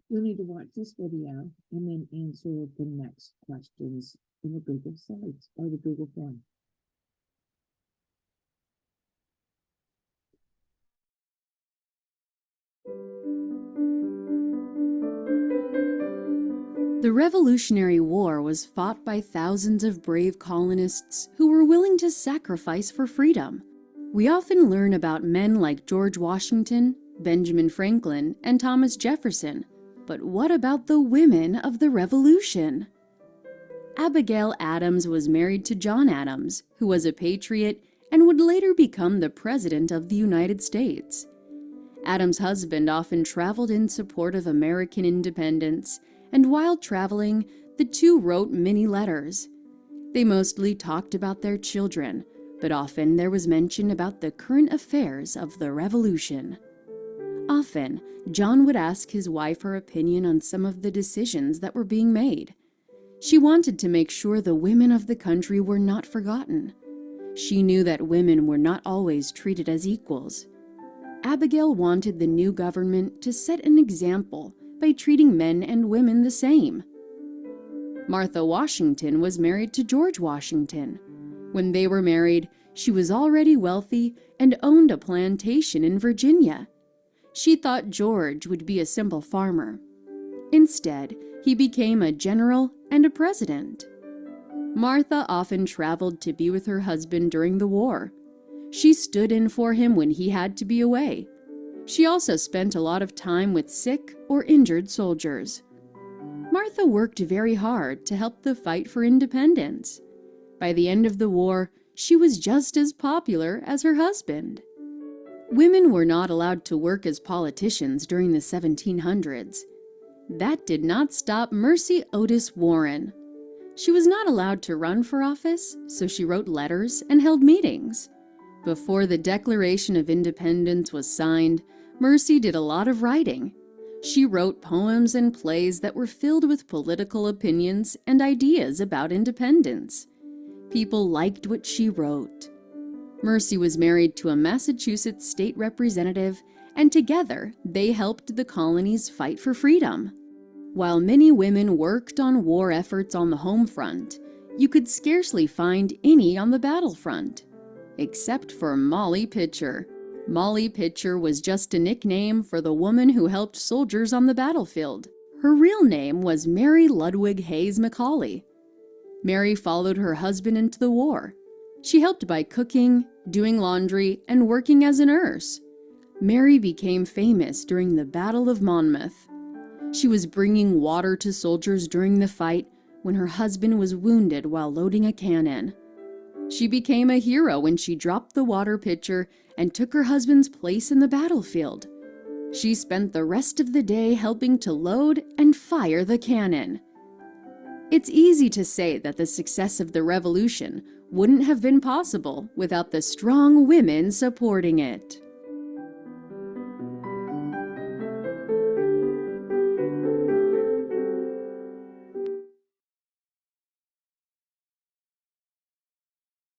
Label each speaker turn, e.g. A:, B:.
A: You'll need to watch this video and then answer the next questions in the Google Slides or the Google form.
B: The Revolutionary War was fought by thousands of brave colonists who were willing to sacrifice for freedom. We often learn about men like George Washington, Benjamin Franklin, and Thomas Jefferson, but what about the women of the Revolution? Abigail Adams was married to John Adams, who was a patriot and would later become the President of the United States. Adams' husband often traveled in support of American independence, and while traveling, the two wrote many letters. They mostly talked about their children, but often there was mention about the current affairs of the Revolution. Often, John would ask his wife her opinion on some of the decisions that were being made. She wanted to make sure the women of the country were not forgotten. She knew that women were not always treated as equals. Abigail wanted the new government to set an example by treating men and women the same. Martha Washington was married to George Washington. When they were married, she was already wealthy and owned a plantation in Virginia. She thought George would be a simple farmer. Instead, he became a general and a president. Martha often traveled to be with her husband during the war. She stood in for him when he had to be away. She also spent a lot of time with sick or injured soldiers. Martha worked very hard to help the fight for independence. By the end of the war, she was just as popular as her husband. Women were not allowed to work as politicians during the 1700s. That did not stop Mercy Otis Warren. She was not allowed to run for office, so she wrote letters and held meetings. Before the Declaration of Independence was signed, Mercy did a lot of writing. She wrote poems and plays that were filled with political opinions and ideas about independence. People liked what she wrote. Mercy was married to a Massachusetts state representative, and together they helped the colonies fight for freedom. While many women worked on war efforts on the home front, you could scarcely find any on the battlefront. Except for Molly Pitcher. Molly Pitcher was just a nickname for the woman who helped soldiers on the battlefield. Her real name was Mary Ludwig Hayes Macaulay. Mary followed her husband into the war. She helped by cooking, doing laundry, and working as a nurse. Mary became famous during the Battle of Monmouth. She was bringing water to soldiers during the fight when her husband was wounded while loading a cannon. She became a hero when she dropped the water pitcher and took her husband's place in the battlefield. She spent the rest of the day helping to load and fire the cannon. It's easy to say that the success of the revolution wouldn't have been possible without the strong women supporting it.